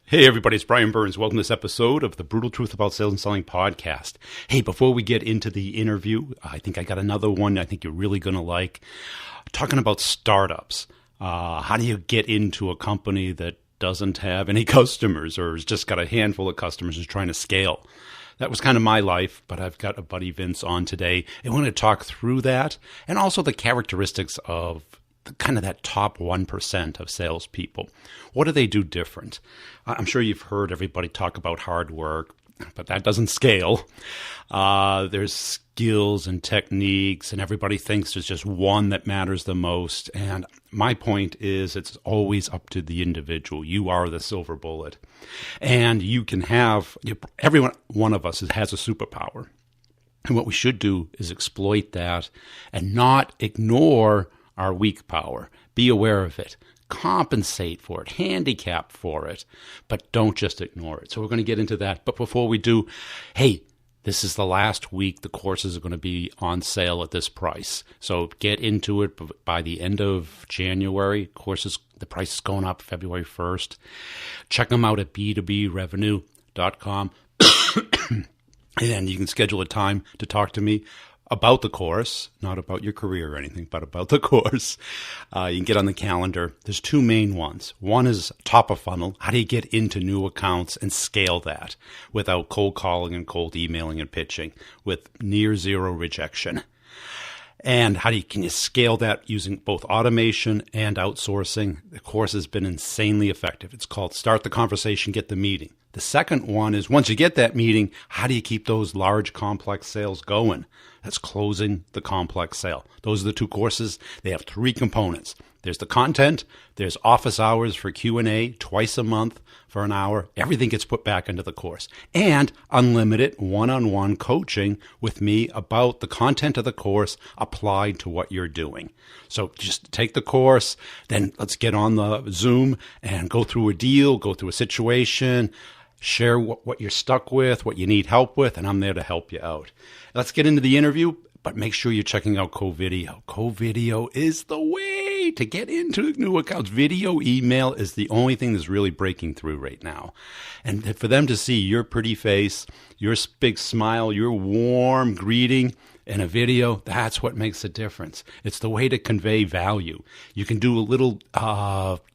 Hey everybody, it's Brian Burns. Welcome to this episode of the Brutal Truth About Sales and Selling podcast. Hey, before we get into the interview, I think I got another one I think you're really going to like. Talking about startups. How do you get into a company that doesn't have any customers or has just got a handful of customers and is trying to scale? That was kind of my life, but I've got a buddy Vince on today. And we're going to talk through that and also the characteristics of kind of that top 1% of salespeople. What do they do different? I'm sure you've heard everybody talk about hard work, but that doesn't scale. There's skills and techniques, and everybody thinks there's just one that matters the most. And my point is it's always up to the individual. You are the silver bullet. And you can have, every one of us has a superpower. And what we should do is exploit that and not ignore our weak power. Be aware of it. Compensate for it. Handicap for it. But don't just ignore it. So we're going to get into that. But before we do, hey, this is the last week. The courses are going to be on sale at this price. So get into it by the end of January. Courses, the price is going up February 1st. Check them out at b2brevenue.com. And you can schedule a time to talk to me about the course, not about your career or anything, but about the course. You can get on the calendar. There's two main ones. One is top of funnel. How do you get into new accounts and scale that without cold calling and cold emailing and pitching with near zero rejection? And can you scale that using both automation and outsourcing? The course has been insanely effective. It's called Start the Conversation, Get the Meeting. The second one is once you get that meeting, how do you keep those large, complex sales going? That's closing the complex sale. Those are the two courses. They have three components. There's the content. There's office hours for Q&A twice a month for an hour. Everything gets put back into the course. And unlimited one-on-one coaching with me about the content of the course applied to what you're doing. So just take the course, then let's get on the Zoom and go through a deal, go through a situation, share what you're stuck with, what you need help with, and I'm there to help you out. Let's get into the interview, but make sure you're checking out Co-Video. Co-Video is the way to get into new accounts. Video email is the only thing that's really breaking through right now. And for them to see your pretty face, your big smile, your warm greeting in a video, that's what makes a difference. It's the way to convey value. You can do a little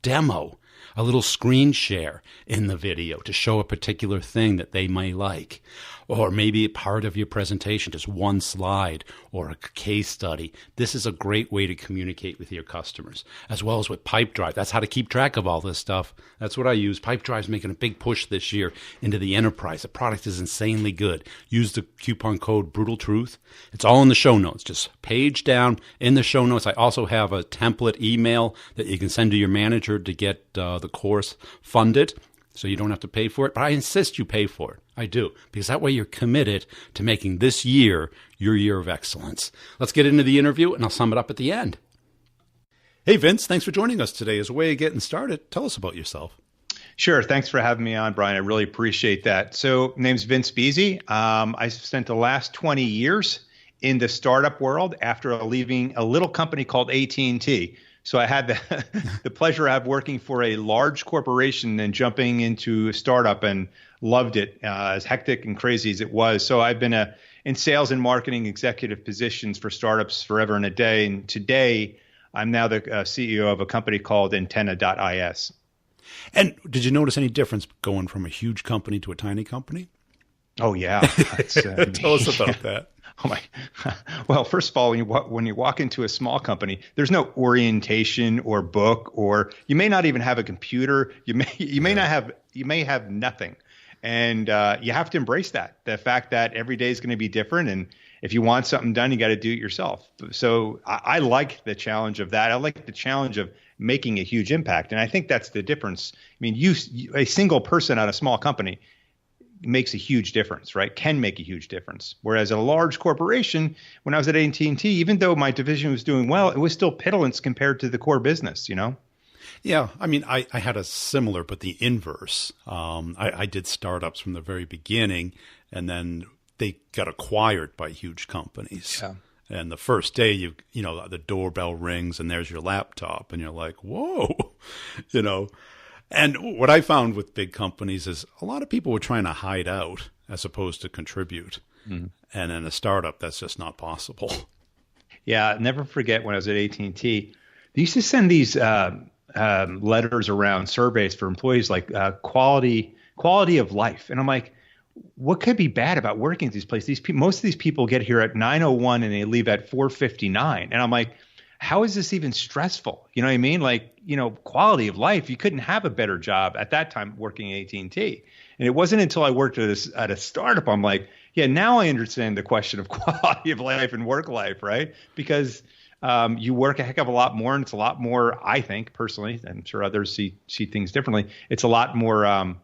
demo, a little screen share in the video to show a particular thing that they may like. Or maybe a part of your presentation, just one slide or a case study. This is a great way to communicate with your customers, as well as with Pipedrive. That's how to keep track of all this stuff. That's what I use. Pipedrive's making a big push this year into the enterprise. The product is insanely good. Use the coupon code Brutal Truth. It's all in the show notes. Just page down in the show notes. I also have a template email that you can send to your manager to get the course funded, so you don't have to pay for it. But I insist you pay for it. I do, because that way you're committed to making this year your year of excellence. Let's get into the interview, and I'll sum it up at the end. Hey, Vince, thanks for joining us today. As a way of getting started, tell us about yourself. Sure. Thanks for having me on, Brian. I really appreciate that. So, name's Vince Beasy. I spent the last 20 years in the startup world after leaving a little company called AT&T. So I had the pleasure of working for a large corporation and jumping into a startup and loved it, as hectic and crazy as it was. So I've been in sales and marketing executive positions for startups forever and a day. And today I'm now the CEO of a company called Antenna.is. And did you notice any difference going from a huge company to a tiny company? Oh, yeah. Tell us about that. Oh my! Well, first of all, when you walk into a small company, there's no orientation or book, or you may not even have a computer. You may have nothing, and you have to embrace that. The fact that every day is going to be different, and if you want something done, you got to do it yourself. So I like the challenge of that. I like the challenge of making a huge impact, and I think that's the difference. I mean, a single person at a small company makes a huge difference, right? Can make a huge difference. Whereas a large corporation, when I was at AT&T, even though my division was doing well, it was still piddlings compared to the core business, Yeah. I mean, I had a similar, but the inverse. I did startups from the very beginning, and then they got acquired by huge companies. Yeah. And the first day, the doorbell rings and there's your laptop and you're like, whoa, And what I found with big companies is a lot of people were trying to hide out as opposed to contribute. Mm-hmm. And in a startup, that's just not possible. Yeah, never forget when I was at AT&T, they used to send these letters around, surveys for employees, like quality of life. And I'm like, what could be bad about working at these places? Most of these people get here at 9:01 and they leave at 4:59. And I'm like, how is this even stressful? You know what I mean? Like, quality of life. You couldn't have a better job at that time working at AT&T. And it wasn't until I worked at a startup, I'm like, yeah, now I understand the question of quality of life and work life, right? Because you work a heck of a lot more, and it's a lot more, I think, personally, I'm sure others see things differently. It's a lot more,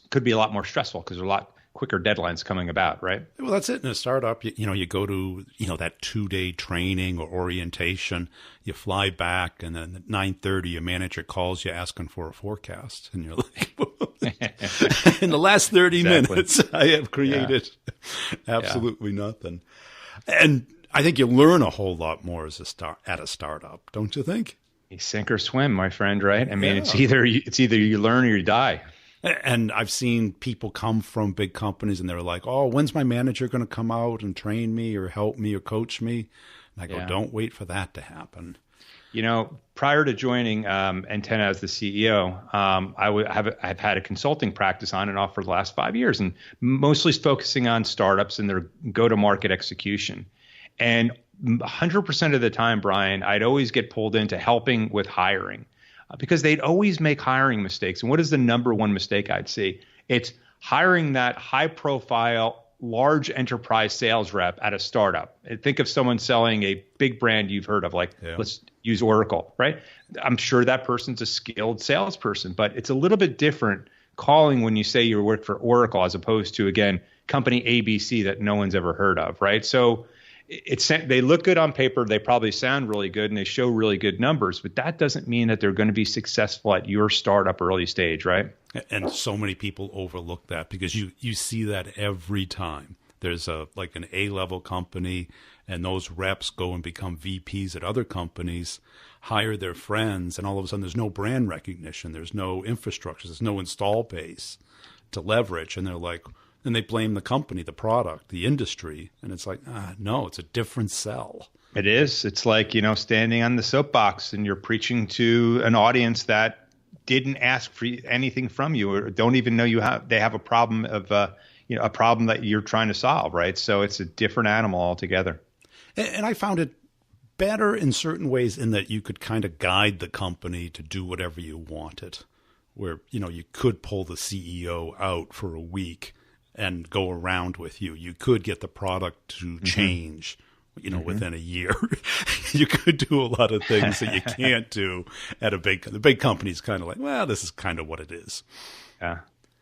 could be a lot more stressful because there are a lot quicker deadlines coming about, right? Well, that's it. In a startup, you go to, that 2-day training or orientation, you fly back, and then at 9:30, your manager calls you asking for a forecast. And you're like, in the last 30 minutes, I have created absolutely nothing. And I think you learn a whole lot more at a startup, don't you think? You sink or swim, my friend, right? I mean, it's either you learn or you die. And I've seen people come from big companies and they're like, oh, when's my manager going to come out and train me or help me or coach me? And I go, don't wait for that to happen. Prior to joining Antenna as the CEO, I've had a consulting practice on and off for the last 5 years, and mostly focusing on startups and their go-to-market execution. And 100% of the time, Brian, I'd always get pulled into helping with hiring. Because they'd always make hiring mistakes. And what is the number one mistake I'd see? It's hiring that high-profile, large enterprise sales rep at a startup. Think of someone selling a big brand you've heard of, like let's use Oracle, right? I'm sure that person's a skilled salesperson, but it's a little bit different calling when you say you work for Oracle as opposed to, again, company ABC that no one's ever heard of, right? So they look good on paper, they probably sound really good, and they show really good numbers, but that doesn't mean that they're going to be successful at your startup early stage, right? And so many people overlook that because you see that every time. There's an A-level company, and those reps go and become VPs at other companies, hire their friends, and all of a sudden there's no brand recognition, there's no infrastructure, there's no install base to leverage, and they're like, and they blame the company, the product, the industry. And it's like, no, it's a different sell. It is. It's like, standing on the soapbox and you're preaching to an audience that didn't ask for anything from you or don't even know they have a problem of, a problem that you're trying to solve, right? So it's a different animal altogether. And I found it better in certain ways in that you could kind of guide the company to do whatever you wanted, where, you could pull the CEO out for a week and go around with you. You could get the product to change, within a year. You could do a lot of things that you can't do at the big company's kind of like, well, this is kind of what it is. Yeah.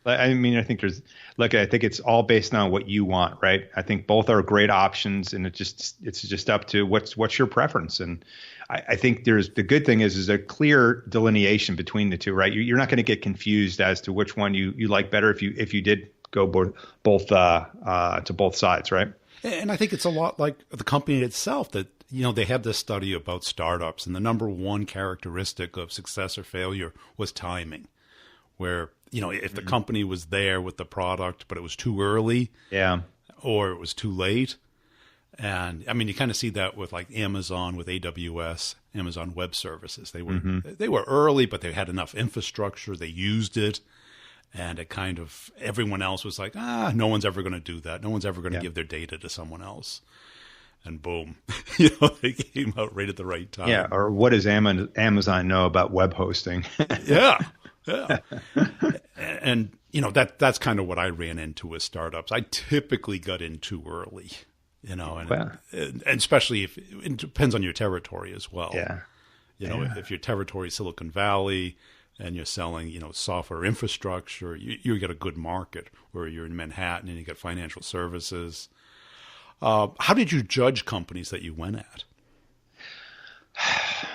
I mean, I think I think it's all based on what you want, right? I think both are great options, and it's just up to what's your preference. And I think the good thing is a clear delineation between the two, right? You're not going to get confused as to which one you like better if you did go both to both sides, right? And I think it's a lot like the company itself that, they had this study about startups, and the number one characteristic of success or failure was timing, where, if the company was there with the product, but it was too early or it was too late. And I mean, you kind of see that with like Amazon, with AWS, Amazon Web Services. They were early, but they had enough infrastructure. They used it. And it kind of, everyone else was like, no one's ever going to do that. No one's ever going to give their data to someone else. And boom, they came out right at the right time. Yeah. Or what does Amazon know about web hosting? Yeah. And, that's kind of what I ran into with startups. I typically got in too early, and especially if it depends on your territory as well. Yeah. If your territory is Silicon Valley, and you're selling, software infrastructure, you get a good market. Where you're in Manhattan and you get financial services. How did you judge companies that you went at?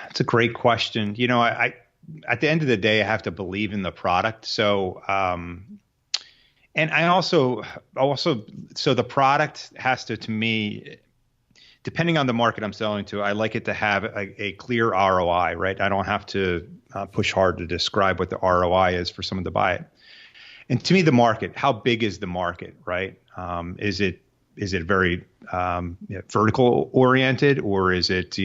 That's a great question. I at the end of the day, I have to believe in the product. So, and I also, so the product has to me, depending on the market I'm selling to, I like it to have a clear ROI, right? I don't have to push hard to describe what the ROI is for someone to buy it. And to me, the market, how big is the market, right? Is it very vertical oriented, or is it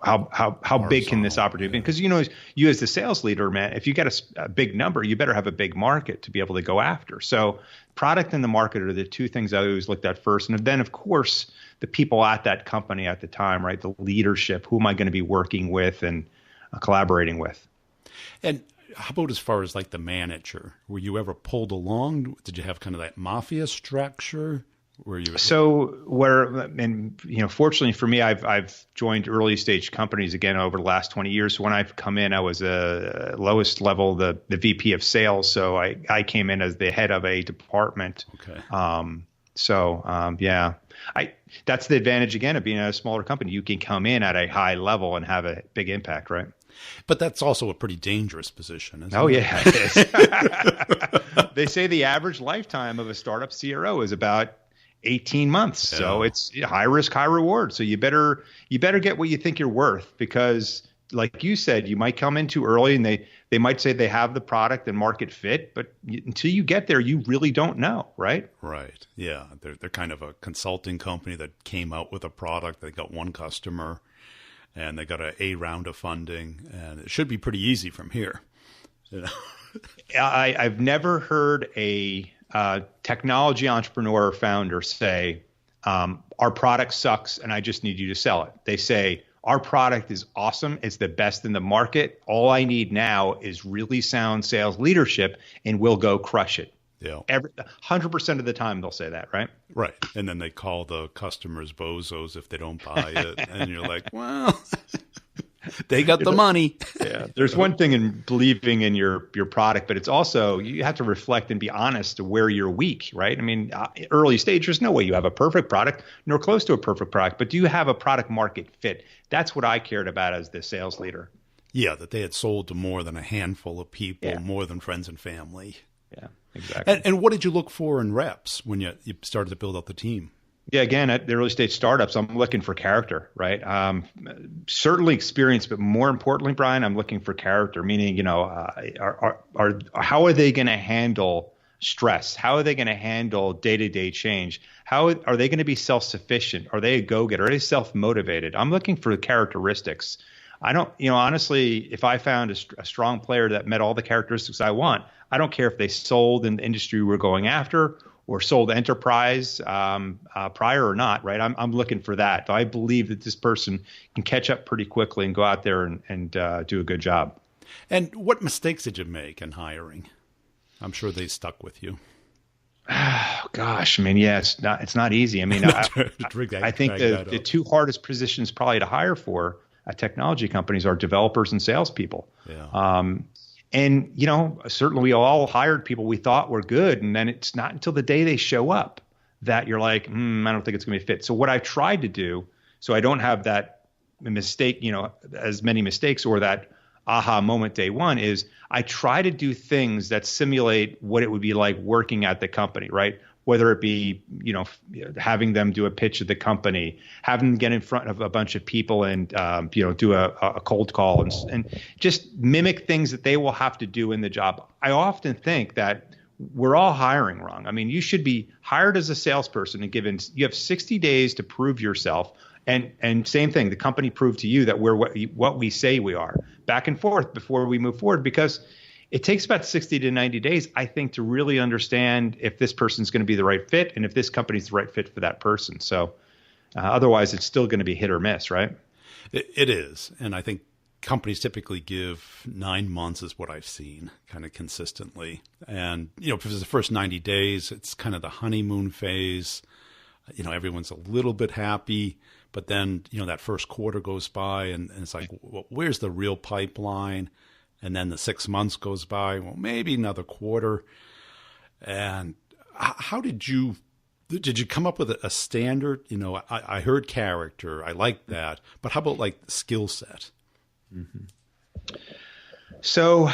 how big can this opportunity be? Because you as the sales leader, man, if you get a big number, you better have a big market to be able to go after. So product and the market are the two things I always looked at first, and then of course the people at that company at the time, right? The leadership, who am I going to be working with and collaborating with? And how about as far as like the manager? Were you ever pulled along? Did you have kind of that mafia structure? Fortunately for me, I've joined early stage companies again over the last 20 years. So when I've come in, I was lowest level, the VP of sales. So I came in as the head of a department. Okay. That's the advantage again of being at a smaller company. You can come in at a high level and have a big impact, right? But that's also a pretty dangerous position, isn't it? Oh, yeah, it is. They say the average lifetime of a startup CRO is about 18 months. Yeah. So it's high risk, high reward. So you better get what you think you're worth, because like you said, you might come in too early and they might say they have the product and market fit, but until you get there, you really don't know, right? Right. Yeah. They're kind of a consulting company that came out with a product. They got one customer and they got a round of funding, and it should be pretty easy from here. I've never heard a technology entrepreneur or founder say, our product sucks and I just need you to sell it. They say, our product is awesome. It's the best in the market. All I need now is really sound sales leadership and we'll go crush it. Yeah. 100% of the time they'll say that, right? Right. And then they call the customers bozos if they don't buy it. And you're like, well, they got the money. Yeah. There's one thing in believing in your product, but it's also, you have to reflect and be honest to where you're weak, right? I mean, early stage, there's no way you have a perfect product nor close to a perfect product, but do you have a product market fit? That's what I cared about as the sales leader. Yeah. That they had sold to more than a handful of people, more than friends and family. Yeah, exactly. And what did you look for in reps when you started to build up the team? Yeah, again, at the early stage startups, I'm looking for character, right? Certainly experience, but more importantly, Brian, I'm looking for character, meaning, how are they going to handle stress? How are they going to handle day-to-day change? How are they going to be self-sufficient? Are they a go-getter? Are they self-motivated? I'm looking for characteristics. I don't, honestly, if I found a strong player that met all the characteristics I want, I don't care if they sold in the industry we're going after or sold enterprise prior or not, right? I'm looking for that. I believe that this person can catch up pretty quickly and go out there and do a good job. And what mistakes did you make in hiring? I'm sure they stuck with you. Oh, gosh, I mean, yeah, it's not easy. I mean, I think the two hardest positions probably to hire for at technology companies are developers and salespeople. Yeah. And, certainly we all hired people we thought were good. And then it's not until the day they show up that you're like, I don't think it's going to be fit. So what I've tried to do, so I don't have that mistake, as many mistakes or that aha moment day one, is I try to do things that simulate what it would be like working at the company, right? Whether it be, having them do a pitch of the company, having them get in front of a bunch of people and, do a cold call and just mimic things that they will have to do in the job. I often think that we're all hiring wrong. I mean, you should be hired as a salesperson and you have 60 days to prove yourself. And same thing, the company proved to you that we're what we say we are, back and forth before we move forward, because it takes about 60 to 90 days, I think, to really understand if this person's going to be the right fit and if this company's the right fit for that person. So otherwise, it's still going to be hit or miss, right? It is. And I think companies typically give 9 months is what I've seen kind of consistently. And, if it's the first 90 days, it's kind of the honeymoon phase. Everyone's a little bit happy. But then, that first quarter goes by and it's like, well, where's the real pipeline? And then the 6 months goes by. Well, maybe another quarter. And how did you come up with a standard? I heard character. I like that. But how about like the skill set? Mm-hmm. So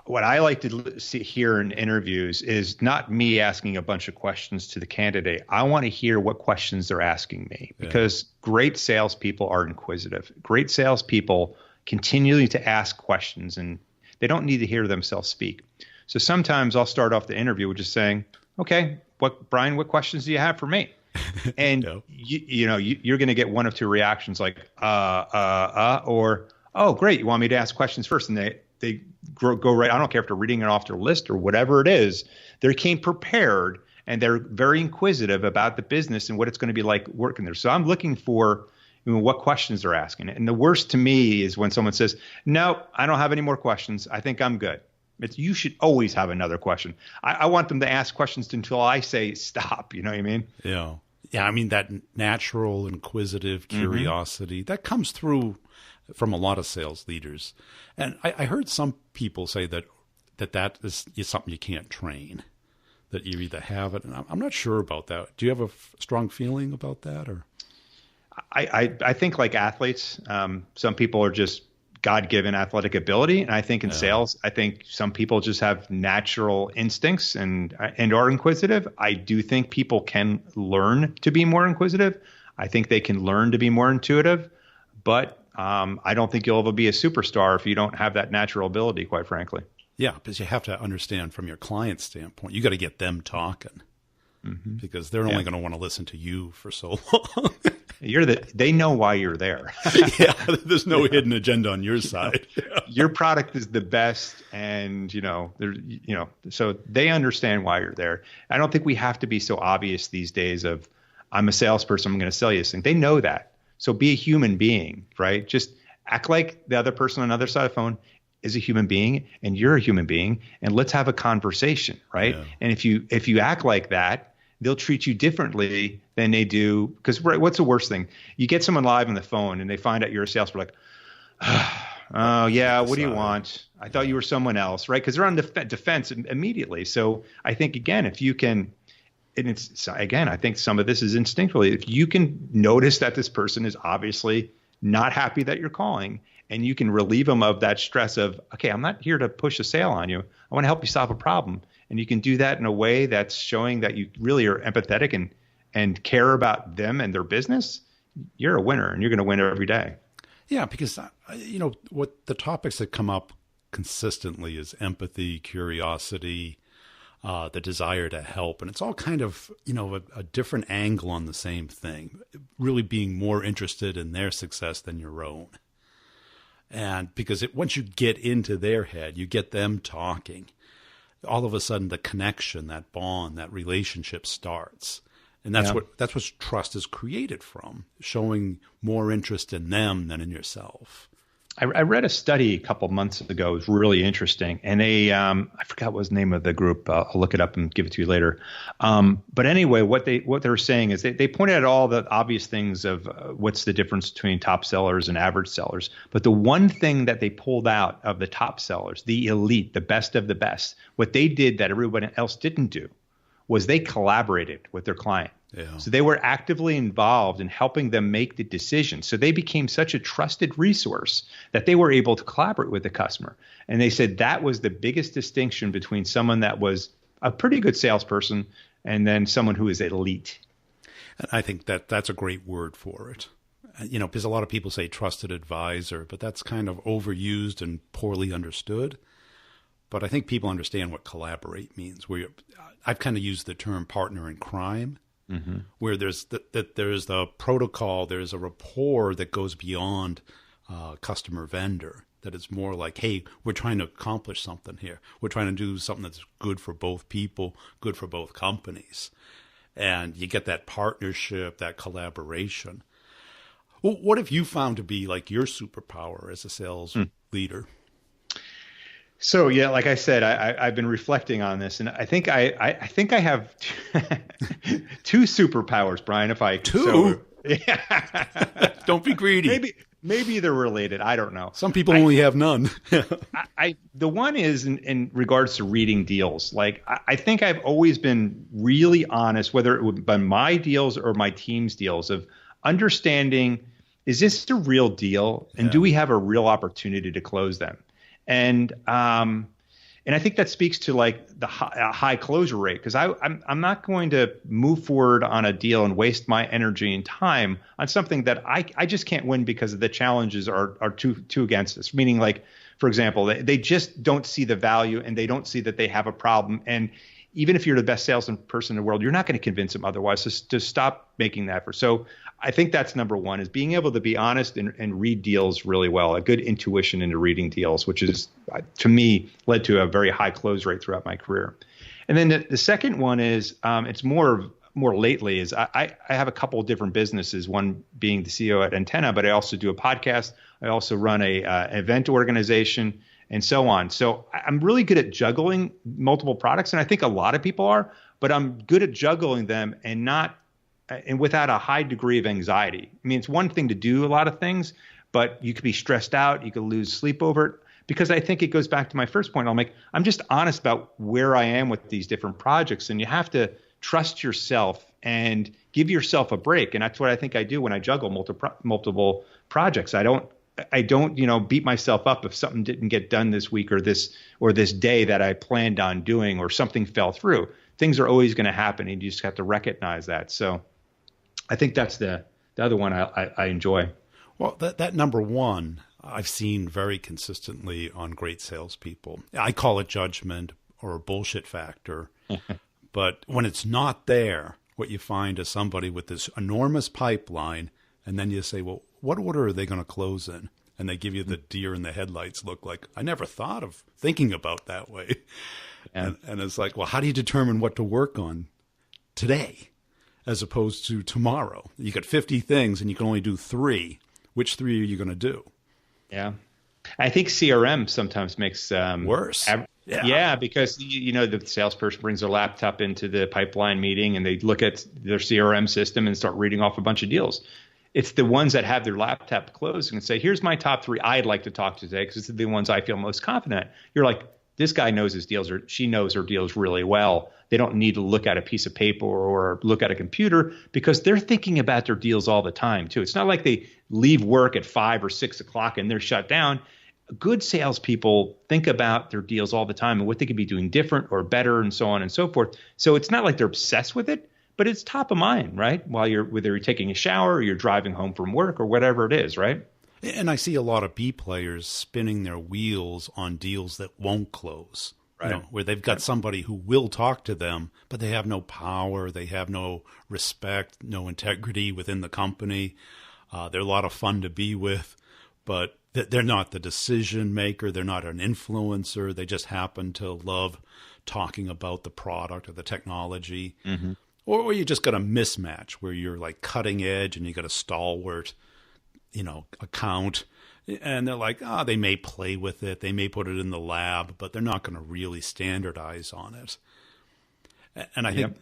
what I like to see here in interviews is not me asking a bunch of questions to the candidate. I want to hear what questions they're asking me, because great salespeople are inquisitive. Great salespeople continually to ask questions, and they don't need to hear themselves speak. So sometimes I'll start off the interview with just saying, okay, Brian, what questions do you have for me? And you're going to get one of two reactions, like, or, oh, great, you want me to ask questions first. And they go right. I don't care if they're reading it off their list or whatever it is. They came prepared, and they're very inquisitive about the business and what it's going to be like working there. So I'm looking for what questions they're asking. And the worst to me is when someone says, no, I don't have any more questions. I think I'm good. You should always have another question. I want them to ask questions until I say stop. You know what I mean? Yeah. Yeah. I mean, that natural inquisitive curiosity that comes through from a lot of sales leaders. And I heard some people say that is something you can't train, that you either have it. And I'm not sure about that. Do you have a strong feeling about that? Or I think like athletes, some people are just God-given athletic ability. And I think in sales, I think some people just have natural instincts and are inquisitive. I do think people can learn to be more inquisitive. I think they can learn to be more intuitive, but I don't think you'll ever be a superstar if you don't have that natural ability, quite frankly. Yeah, because you have to understand from your client's standpoint, you got to get them talking, because they're only going to want to listen to you for so long. They know why you're there. Yeah, there's no hidden agenda on your side. Your product is the best, and so they understand why you're there. I don't think we have to be so obvious these days of, I'm a salesperson, I'm going to sell you this thing. They know that. So be a human being, right? Just act like the other person on the other side of the phone is a human being, and you're a human being, and let's have a conversation, right? Yeah. And if you act like that, they'll treat you differently than they do. Because what's the worst thing? You get someone live on the phone and they find out you're a salesperson, like, oh yeah, what do you want? I thought you were someone else, right? Because they're on defense immediately. So I think, again, if you can, I think some of this is instinctually, if you can notice that this person is obviously not happy that you're calling, and you can relieve them of that stress of, okay, I'm not here to push a sale on you. I want to help you solve a problem. And you can do that in a way that's showing that you really are empathetic and care about them and their business. You're a winner, and you're going to win every day. Yeah, because, what the topics that come up consistently is empathy, curiosity, the desire to help. And it's all kind of, a different angle on the same thing, really being more interested in their success than your own. And because once you get into their head, you get them talking, all of a sudden the connection, that bond, that relationship starts. And that's what trust is created from, showing more interest in them than in yourself. I read a study a couple months ago. It was really interesting. And I forgot what was the name of the group. I'll look it up and give it to you later. But anyway, what they were saying is they pointed out all the obvious things of what's the difference between top sellers and average sellers. But the one thing that they pulled out of the top sellers, the elite, the best of the best, what they did that everybody else didn't do was they collaborated with their client. Yeah. So they were actively involved in helping them make the decision. So they became such a trusted resource that they were able to collaborate with the customer. And they said that was the biggest distinction between someone that was a pretty good salesperson and then someone who is elite. And I think that's a great word for it. Because a lot of people say trusted advisor, but that's kind of overused and poorly understood. But I think people understand what collaborate means. I've kind of used the term partner in crime. Mm-hmm. Where there's the protocol, there's a rapport that goes beyond customer vendor, that it's more like, hey, we're trying to accomplish something here. We're trying to do something that's good for both people, good for both companies. And you get that partnership, that collaboration. Well, what have you found to be like your superpower as a sales leader? So, yeah, like I said, I've been reflecting on this, and I think I have two superpowers, Brian. If I two, so, yeah. Don't be greedy. Maybe they're related. I don't know. Some people only have none. The one is in regards to reading deals. Like I think I've always been really honest, whether it would be my deals or my team's deals, of understanding, is this a real deal, and do we have a real opportunity to close them? And And I think that speaks to like the high closure rate, because I'm not going to move forward on a deal and waste my energy and time on something that I just can't win because the challenges are too against us. Meaning, like, for example, they just don't see the value and they don't see that they have a problem. And even if you're the best salesperson in the world, you're not going to convince them otherwise. So stop making that effort. So I think that's number one, is being able to be honest and read deals really well, a good intuition into reading deals, which is, to me, led to a very high close rate throughout my career. And then the second one is, it's more lately, is I have a couple of different businesses, one being the CEO at Antenna, but I also do a podcast. I also run a event organization, and so on. So I'm really good at juggling multiple products, and I think a lot of people are, but I'm good at juggling them and without a high degree of anxiety. I mean, it's one thing to do a lot of things, but you could be stressed out, you could lose sleep over it, because I think it goes back to my first point. I'm just honest about where I am with these different projects, and you have to trust yourself and give yourself a break. And that's what I think I do when I juggle multiple projects. I don't, beat myself up if something didn't get done this week or this day that I planned on doing, or something fell through. Things are always going to happen, and you just have to recognize that. So I think that's the other one I enjoy. Well, that number one, I've seen very consistently on great salespeople. I call it judgment or a bullshit factor. But when it's not there, what you find is somebody with this enormous pipeline, and then you say, well, what order are they going to close in? And they give you the deer in the headlights look, like, I never thought of thinking about that way. Yeah. And it's like, well, how do you determine what to work on today as opposed to tomorrow? You got 50 things and you can only do 3. Which 3 are you going to do? Yeah. I think CRM sometimes makes worse. Yeah, because the salesperson brings their laptop into the pipeline meeting and they look at their CRM system and start reading off a bunch of deals. It's the ones that have their laptop closed and say, here's my top 3 I'd like to talk to today, because it's the ones I feel most confident. You're like, this guy knows his deals, or she knows her deals really well. They don't need to look at a piece of paper or look at a computer, because they're thinking about their deals all the time too. It's not like they leave work at 5 or 6 o'clock and they're shut down. Good salespeople think about their deals all the time and what they could be doing different or better, and so on and so forth. So it's not like they're obsessed with it, but it's top of mind, right? Whether you're taking a shower or you're driving home from work or whatever it is, right? And I see a lot of B players spinning their wheels on deals that won't close, right? Where they've got somebody who will talk to them, but they have no power, they have no respect, no integrity within the company. They're a lot of fun to be with, but they're not the decision maker. They're not an influencer. They just happen to love talking about the product or the technology. Mm-hmm. Or you just got a mismatch where you're like cutting edge and you got a stalwart, account. And they're like, they may play with it. They may put it in the lab, but they're not going to really standardize on it. And I think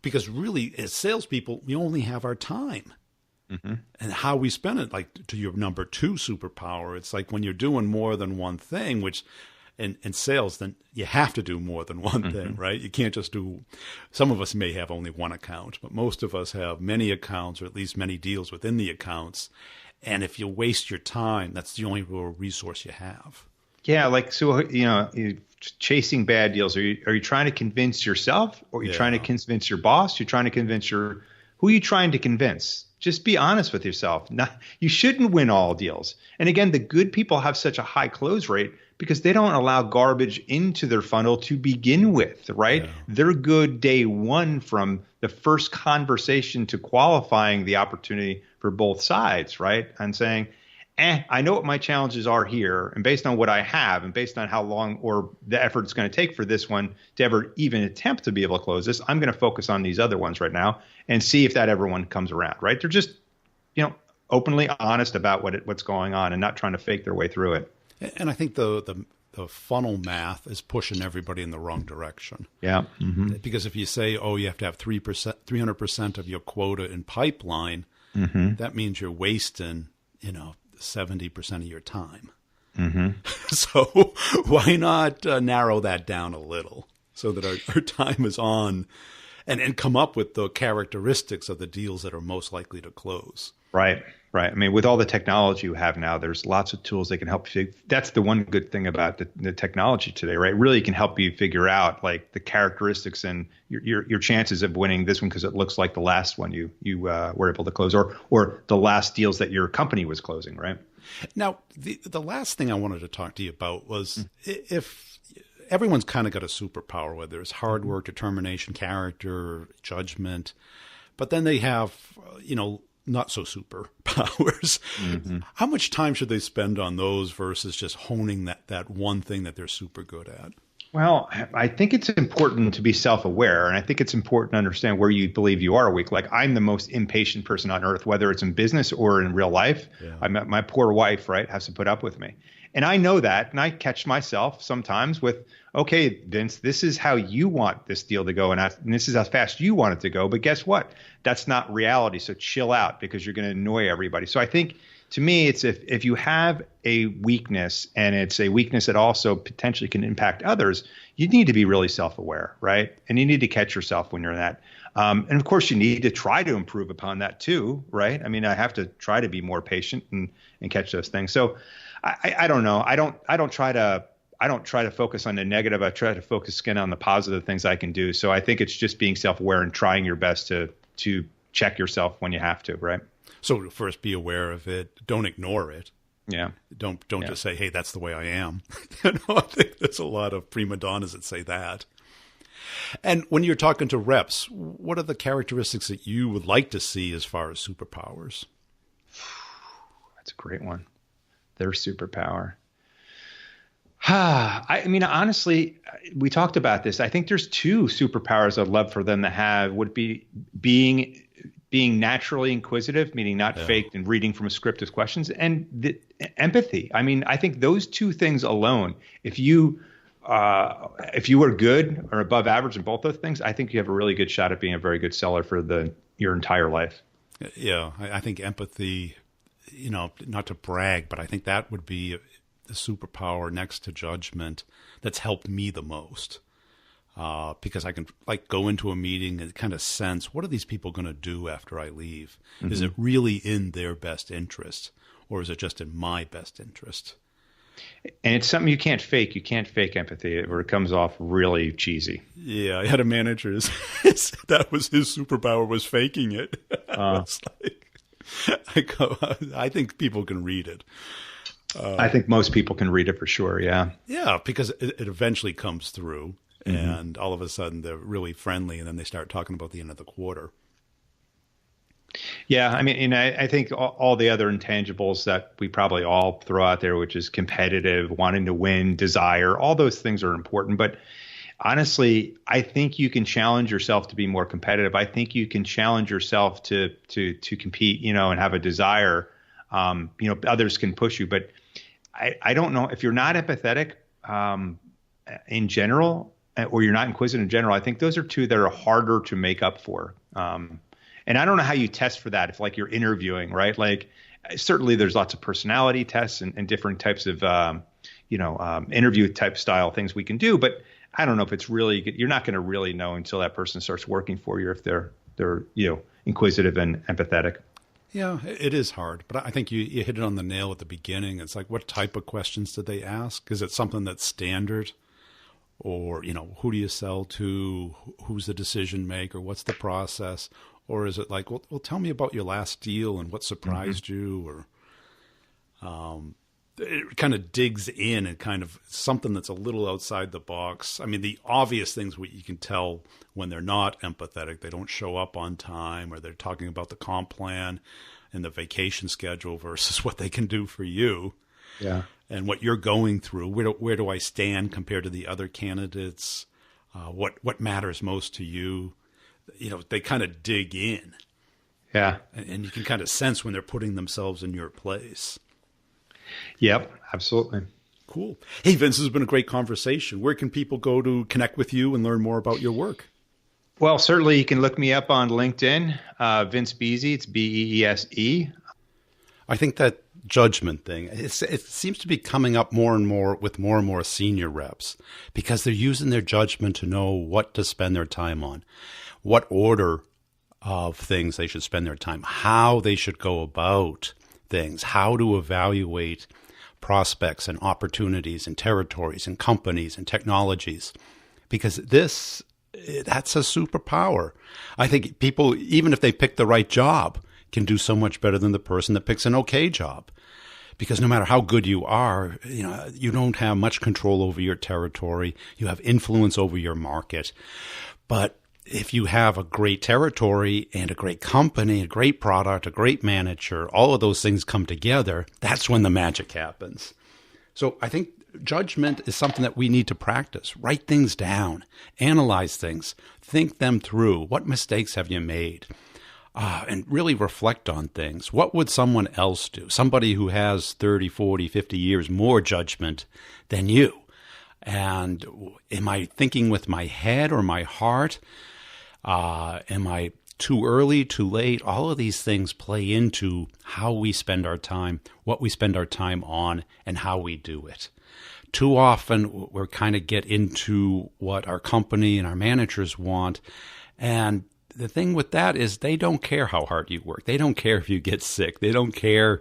because really as salespeople, we only have our time. Mm-hmm. And how we spend it, like to your number 2 superpower, it's like when you're doing more than one thing, which in sales, then you have to do more than one thing, right? You can't just do, some of us may have only one account, but most of us have many accounts, or at least many deals within the accounts. And if you waste your time, that's the only real resource you have. Yeah, like, so, you're chasing bad deals. Are you trying to convince yourself, or are you trying to convince your boss? You're trying to convince who are you trying to convince? Just be honest with yourself. You shouldn't win all deals. And again, the good people have such a high close rate because they don't allow garbage into their funnel to begin with, right? Yeah. They're good day one from the first conversation to qualifying the opportunity for both sides, right? And saying, I know what my challenges are here, and based on what I have, and based on how long or the effort it's going to take for this one to ever even attempt to be able to close this, I'm going to focus on these other ones right now and see if that ever one comes around, right? They're just, openly honest about what's going on and not trying to fake their way through it. And I think the funnel math is pushing everybody in the wrong direction. Yeah. Mm-hmm. Because if you say, you have to have 300% of your quota in pipeline, that means you're wasting, 70% of your time. Mm-hmm. So why not narrow that down a little so that our time is on, and come up with the characteristics of the deals that are most likely to close. Right. right? I mean, with all the technology you have now, there's lots of tools that can help you. That's the one good thing about the technology today, right? It really can help you figure out like the characteristics and your chances of winning this one because it looks like the last one you were able to close, or the last deals that your company was closing, right? Now, the last thing I wanted to talk to you about was if everyone's kind of got a superpower, whether it's hard work, determination, character, judgment, but then they have, not so superpowers. How much time should they spend on those versus just honing that one thing that they're super good at? Well, I think it's important to be self-aware, and I think it's important to understand where you believe you are weak. Like I'm the most impatient person on earth, whether it's in business or in real life. Yeah. My poor wife, right, has to put up with me. And I know that, and I catch myself sometimes with, okay, Vince, this is how you want this deal to go, and this is how fast you want it to go. But guess what? That's not reality. So chill out because you're going to annoy everybody. So I think to me, it's if you have a weakness and it's a weakness that also potentially can impact others, you need to be really self-aware, right? And you need to catch yourself when you're in that. And of course, you need to try to improve upon that too, right? I mean, I have to try to be more patient and catch those things. So I don't know. I don't try to focus on the negative. I try to focus on the positive things I can do. So I think it's just being self-aware and trying your best to check yourself when you have to, right? So first, be aware of it. Don't ignore it. Yeah. Don't just say, "Hey, that's the way I am." I think there's a lot of prima donnas that say that. And when you're talking to reps, what are the characteristics that you would like to see as far as superpowers? That's a great one. Their superpower. I mean, honestly, we talked about this. I think there's two superpowers I'd love for them to have. Would be being naturally inquisitive, meaning not faked and reading from a script with questions, and the empathy. I mean, I think those two things alone, if you were good or above average in both those things, I think you have a really good shot at being a very good seller for your entire life. Yeah, I think empathy, not to brag, but I think that would be the superpower next to judgment that's helped me the most. Because I can go into a meeting and kind of sense, what are these people going to do after I leave? Mm-hmm. Is it really in their best interest, or is it just in my best interest? And it's something you can't fake. You can't fake empathy, or it comes off really cheesy. Yeah, I had a manager. That was his superpower, was faking it. I think people can read it. I think most people can read it for sure. Yeah. Yeah, because it eventually comes through. And all of a sudden they're really friendly, and then they start talking about the end of the quarter. Yeah, I mean, and I think all the other intangibles that we probably all throw out there, which is competitive, wanting to win, desire, all those things are important. But honestly, I think you can challenge yourself to be more competitive. I think you can challenge yourself to compete, and have a desire. Others can push you, but I don't know if you're not empathetic in general. Or you're not inquisitive in general, I think those are two that are harder to make up for. And I don't know how you test for that if you're interviewing, right? Certainly there's lots of personality tests and different types of, interview type style things we can do. But I don't know if it's really good. You're not going to really know until that person starts working for you if they're inquisitive and empathetic. Yeah, it is hard. But I think you hit it on the nail at the beginning. It's like, what type of questions did they ask? Is it something that's standard? Or, who do you sell to? Who's the decision maker? What's the process? Or is it like, well, tell me about your last deal and what surprised you? Or it kind of digs in and kind of something that's a little outside the box. I mean, the obvious things you can tell when they're not empathetic, they don't show up on time, or they're talking about the comp plan and the vacation schedule versus what they can do for you. Yeah. And what you're going through, where do I stand compared to the other candidates? What matters most to you? They kind of dig in. Yeah. And you can kind of sense when they're putting themselves in your place. Yep, absolutely. Cool. Hey, Vince, this has been a great conversation. Where can people go to connect with you and learn more about your work? Well, certainly you can look me up on LinkedIn, Vince Beese. It's Beese. I think that judgment thing, it seems to be coming up more and more senior reps, because they're using their judgment to know what to spend their time on, what order of things they should spend their time, how they should go about things, how to evaluate prospects and opportunities and territories and companies and technologies, because that's a superpower. I think people, even if they pick the right job, can do so much better than the person that picks an okay job. Because no matter how good you are, you don't have much control over your territory. You have influence over your market. But if you have a great territory and a great company, a great product, a great manager, all of those things come together, that's when the magic happens. So I think judgment is something that we need to practice. Write things down, analyze things, think them through. What mistakes have you made? And really reflect on things. What would someone else do? Somebody who has 30, 40, 50 years more judgment than you. And am I thinking with my head or my heart? Am I too early, too late? All of these things play into how we spend our time, what we spend our time on, and how we do it. Too often, we're kind of get into what our company and our managers want. And the thing with that is they don't care how hard you work. They don't care if you get sick. They don't care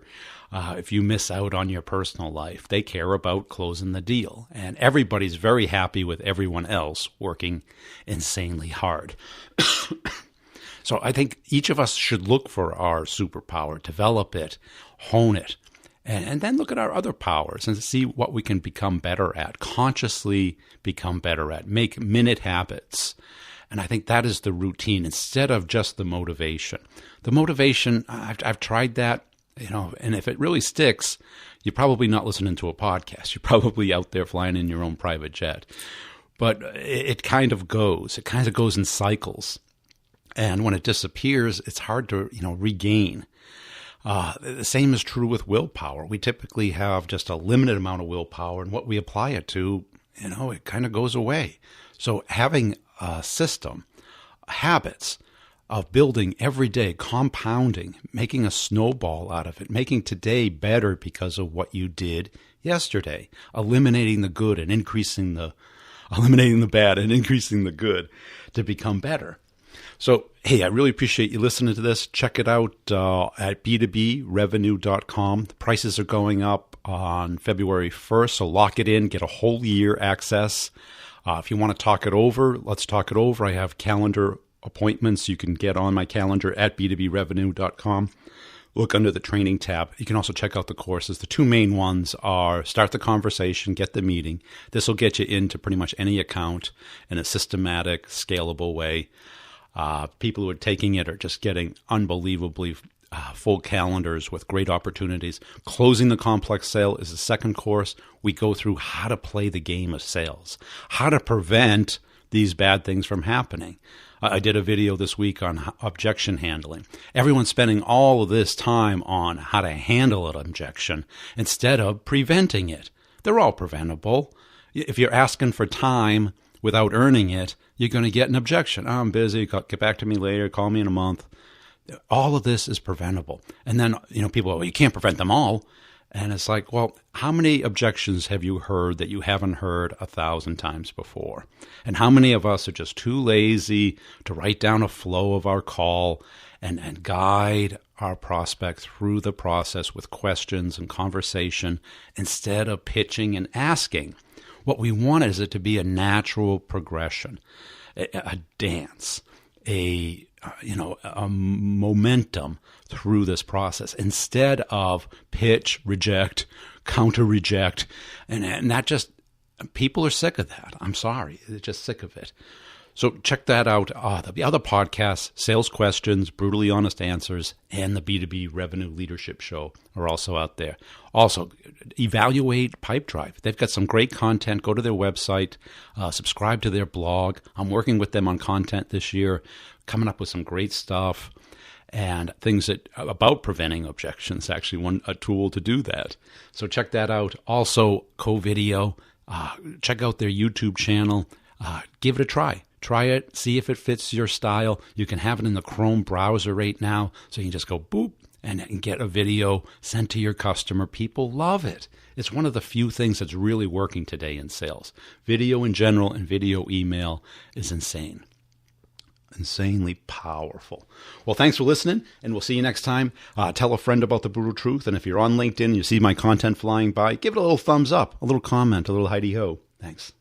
if you miss out on your personal life. They care about closing the deal. And everybody's very happy with everyone else working insanely hard. So I think each of us should look for our superpower, develop it, hone it, and then look at our other powers and see what we can become better at, consciously become better at, make minute habits. And I think that is the routine instead of just the motivation. The motivation, I've tried that, and if it really sticks, you're probably not listening to a podcast. You're probably out there flying in your own private jet. But it kind of goes. It kind of goes in cycles. And when it disappears, it's hard to, regain. The same is true with willpower. We typically have just a limited amount of willpower, and what we apply it to, it kind of goes away. So having a system, habits of building every day, compounding, making a snowball out of it, making today better because of what you did yesterday, eliminating the good and eliminating the bad and increasing the good to become better. So, hey, I really appreciate you listening to this. Check it out at b2brevenue.com. The prices are going up on February 1st, so lock it in, get a whole year access. If you want to talk it over, let's talk it over. I have calendar appointments you can get on my calendar at b2brevenue.com. Look under the training tab. You can also check out the courses. The two main ones are start the conversation, get the meeting. This will get you into pretty much any account in a systematic, scalable way. People who are taking it are just getting unbelievably full calendars with great opportunities. Closing the complex sale is the second course. We go through how to play the game of sales, how to prevent these bad things from happening. I did a video this week on objection handling. Everyone's spending all of this time on how to handle an objection instead of preventing it. They're all preventable. If you're asking for time without earning it, you're going to get an objection. I'm busy. Get back to me later. Call me in a month. All of this is preventable. And then, people are, well, you can't prevent them all. And it's like, well, how many objections have you heard that you haven't heard 1,000 times before? And how many of us are just too lazy to write down a flow of our call and guide our prospect through the process with questions and conversation instead of pitching and asking? What we want is it to be a natural progression, a dance, a momentum through this process instead of pitch, reject, counter-reject. And that just, people are sick of that. I'm sorry. They're just sick of it. So check that out. The other podcasts, Sales Questions, Brutally Honest Answers, and the B2B Revenue Leadership Show are also out there. Also, evaluate Pipedrive. They've got some great content. Go to their website, subscribe to their blog. I'm working with them on content this year, coming up with some great stuff and things about preventing objections, actually a tool to do that. So check that out. Also, Co-Video, check out their YouTube channel. Give it a try. Try it, see if it fits your style. You can have it in the Chrome browser right now, so you can just go boop and get a video sent to your customer. People love it. It's one of the few things that's really working today in sales. Video in general and video email is insane. insanely powerful. Well, thanks for listening, and we'll see you next time. Tell a friend about The Brutal Truth, and if you're on LinkedIn and you see my content flying by, give it a little thumbs up, a little comment, a little hi-de-ho. Thanks.